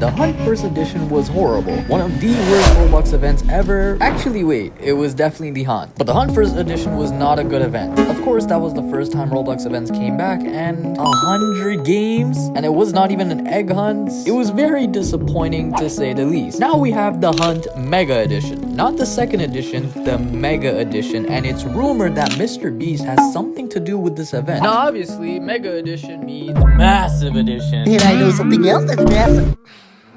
The Hunt First Edition was horrible. One of the worst Roblox events ever. Actually, wait, it was definitely the Hunt. But the Hunt First Edition was not a good event. Of course, that was the first time Roblox events came back, and 100 games, and it was not even an egg hunt. It was very disappointing to say the least. Now we have the Hunt Mega Edition. Not the second edition, the Mega Edition, and it's rumored that Mr. Beast has something to do with this event. Now, obviously, Mega Edition means Massive Edition. And I know something else that's massive.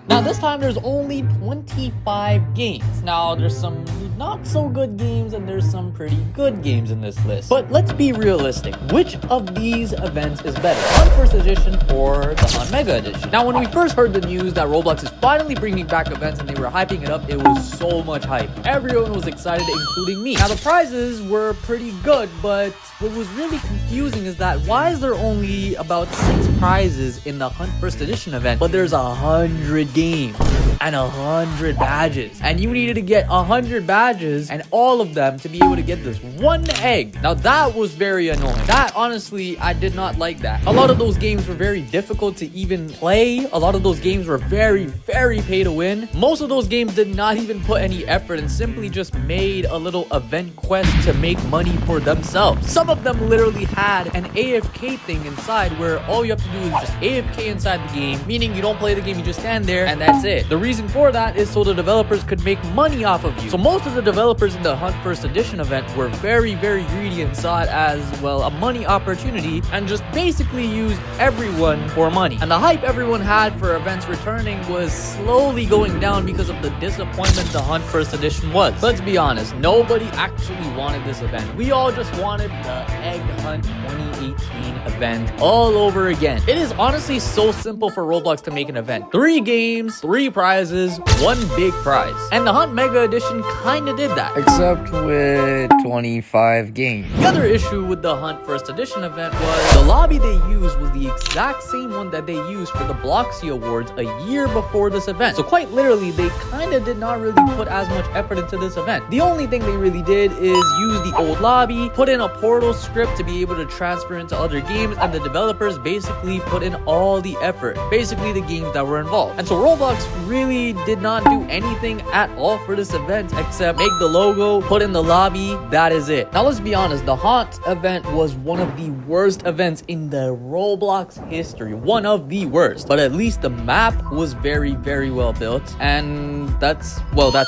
Now this time there's only 25 games. Now there's some not so good games and there's some pretty good games in this list. But let's be realistic. Which of these events is better? Hunt First Edition or the Hunt Mega Edition? Now when we first heard the news that Roblox is finally bringing back events and they were hyping it up, it was so much hype. Everyone was excited, including me. Now the prizes were pretty good, but what was really confusing is that why is there only about 6 prizes in the Hunt First Edition event, but there's 100 games and 100 badges, and you needed to get 100 badges and all of them to be able to get this one egg. Now that was very annoying. That honestly, I did not like that. A lot of those games were very difficult to even play. A lot of those games were very pay to win. Most of those games did not even put any effort and simply just made a little event quest to make money for themselves. Some of them literally had an AFK thing inside where all you have to do is just AFK inside the game, meaning you don't play the game, you just stand there and that's it. The reason for that is so the developers could make money off of you. So most of the developers in the Hunt First Edition event were very greedy and saw it as, well, a money opportunity and just basically used everyone for money. And the hype everyone had for events returning was slowly going down because of the disappointment the Hunt First Edition was. Let's be honest, nobody actually wanted this event. We all just wanted the Egg Hunt 2018 event all over again. It is honestly so simple for Roblox to make an event. 3 games, 3 prizes, 1 big prize. And the Hunt Mega Edition kinda did that. Except with 25 games. The other issue with the Hunt First Edition event was the lobby they used was the exact same one that they used for the Bloxy Awards a year before this event. So quite literally, they kinda did not really put as much effort into this event. The only thing they really did is use the old lobby, put in a portal script to be able to transfer into other games, and the developers basically put in all the effort, basically the games that were involved. And so Roblox really did not do anything at all for this event except make the logo, put in the lobby, that is it. Now let's be honest, the Haunt event was one of the worst events in the Roblox history, one of the worst, but at least the map was very well built, and that's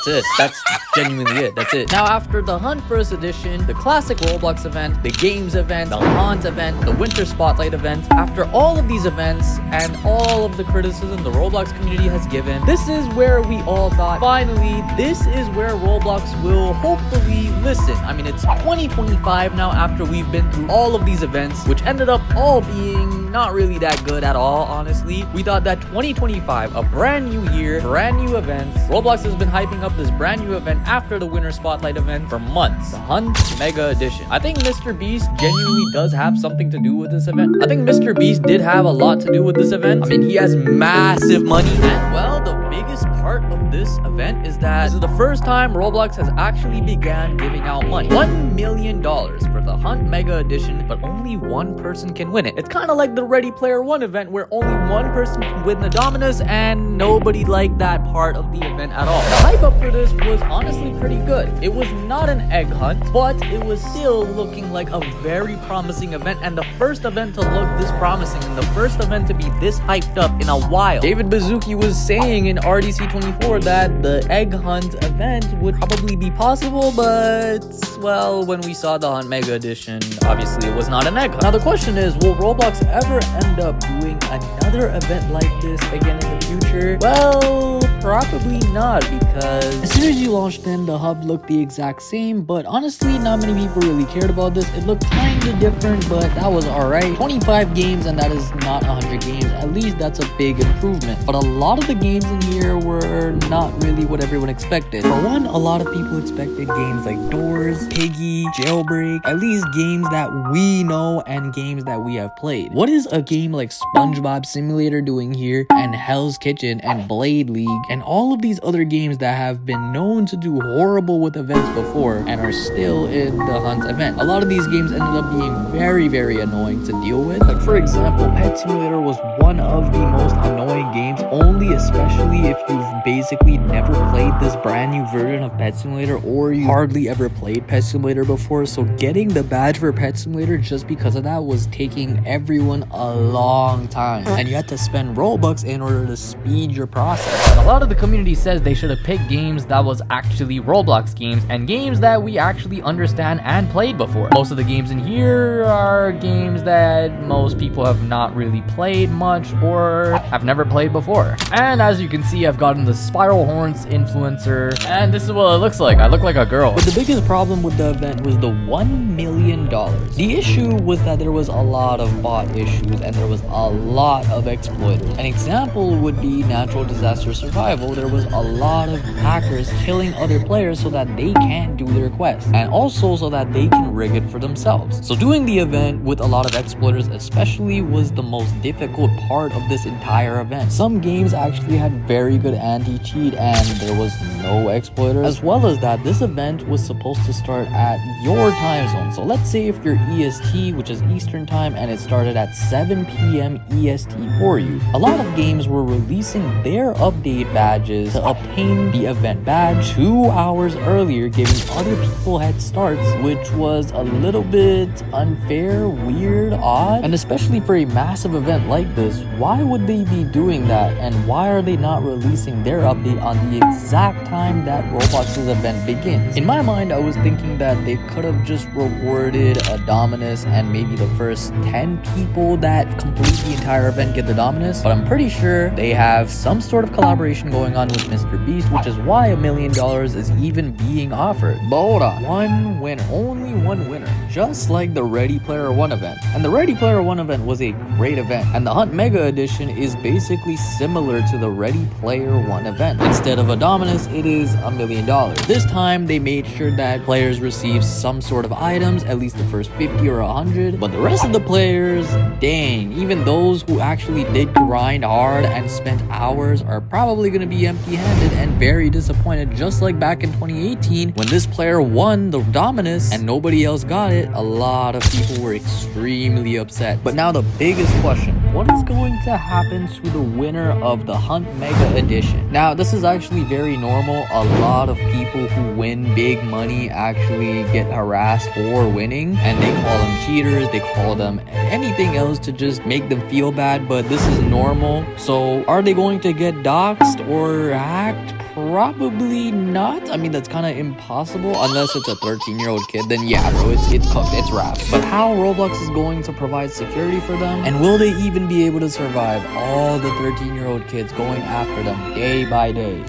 it. That's genuinely it. That's it. Now after the Hunt First Edition, the classic Roblox event, the games event, the Haunt event, the Winter Spotlight event, after all of these events and all of the criticism the Roblox community has given, this is where we all thought, finally, this is where Roblox will hopefully listen. I mean, it's 2025 now after we've been through all of these events, which ended up all being not really that good at all, honestly. We thought that 2025, a brand new year, brand new events. Roblox has been hyping up this brand new event after the Winter Spotlight event for months. The Hunt Mega Edition. I think Mr. Beast genuinely does have something to do with this event. I think Mr. Beast did have a lot to do with this event. I mean, he has massive money, and well, the biggest part of this event is that this is the first time Roblox has actually began giving out money. $1 million for the Hunt Mega Edition, but only one person can win it. It's kind of like the Ready Player One event where only one person can win the Dominus, and nobody liked that part of the event at all. The hype up for this was honestly pretty good. It was not an egg hunt, but it was still looking like a very promising event, and the first event to look this promising and the first event to be this hyped up in a while. David Baszucki was saying in RDC24 that the egg hunt event would probably be possible, but well, when we saw the Hunt Mega Edition, obviously it was not an egg hunt. Now the question is, will Roblox ever end up doing another event like this again in the future? Well, probably not, because as soon as you launched in, the hub looked the exact same, but honestly, not many people really cared about this. It looked kinda different, but that was alright. 25 games, and that is not 100 games. At least that's a big improvement. But a lot of the games in here were not really what everyone expected. For one, a lot of people expected games like Doors, Piggy, Jailbreak, at least games that we know and games that we have played. What is a game like SpongeBob Simulator doing here, and Hell's Kitchen, and Blade League, and and all of these other games that have been known to do horrible with events before and are still in the Hunt event. A lot of these games ended up being very annoying to deal with. Like for example, Pet Simulator was one of the most annoying games, only especially if you've basically never played this brand new version of Pet Simulator or you hardly ever played Pet Simulator before. So getting the badge for Pet Simulator just because of that was taking everyone a long time, and you had to spend Robux in order to speed your process. And a lot of the community says they should have picked games that was actually Roblox games and games that we actually understand and played before. Most of the games in here are games that most people have not really played much or have never played before. And as you can see, I've gotten the Spiral Horns influencer, and this is what it looks like. I look like a girl. But the biggest problem with the event was the $1 million. The issue was that there was a lot of bot issues and there was a lot of exploiters. An example would be natural disaster survival. There was a lot of hackers killing other players so that they can't do their quests, and also so that they can rig it for themselves. So doing the event with a lot of exploiters especially was the most difficult part of this entire event. Some games actually had very good anti-cheat and there was no exploiters. As well as that, this event was supposed to start at your time zone. So let's say if you're EST, which is Eastern time, and it started at 7 p.m. EST for you. A lot of games were releasing their update badges to obtain the event badge 2 hours earlier, giving other people head starts, which was a little bit unfair, weird, odd, and especially for a massive event like this, why would they be doing that, and why are they not releasing their update on the exact time that Roblox's event begins? In my mind, I was thinking that they could have just rewarded a Dominus and maybe the first 10 people that complete the entire event get the Dominus, but I'm pretty sure they have some sort of collaboration going on with Mr. Beast, which is why $1 million is even being offered. But hold on, one winner, only one winner, just like the Ready Player One event. And the Ready Player One event was a great event, and the Hunt Mega Edition is basically similar to the Ready Player One event. Instead of a Dominus, it is $1 million. This time they made sure that players receive some sort of items, at least the first 50 or 100, but the rest of the players, dang, even those who actually did grind hard and spent hours are probably going to be empty-handed and very disappointed, just like back in 2018 when this player won the Dominus and nobody else got it. A lot of people were extremely upset. But now the biggest question, what is going to happen to the winner of the Hunt Mega Edition? Now this is actually very normal. A lot of people who win big money actually get harassed for winning, and they call them cheaters, they call them anything else to just make them feel bad, but this is normal. So are they going to get doxxed or hacked? Probably not. I mean, that's kind of impossible unless it's a 13-year-old kid. Then yeah, bro, it's cooked, it's wrapped. But how Roblox is going to provide security for them, and will they even be able to survive all the 13-year-old kids going after them day by day?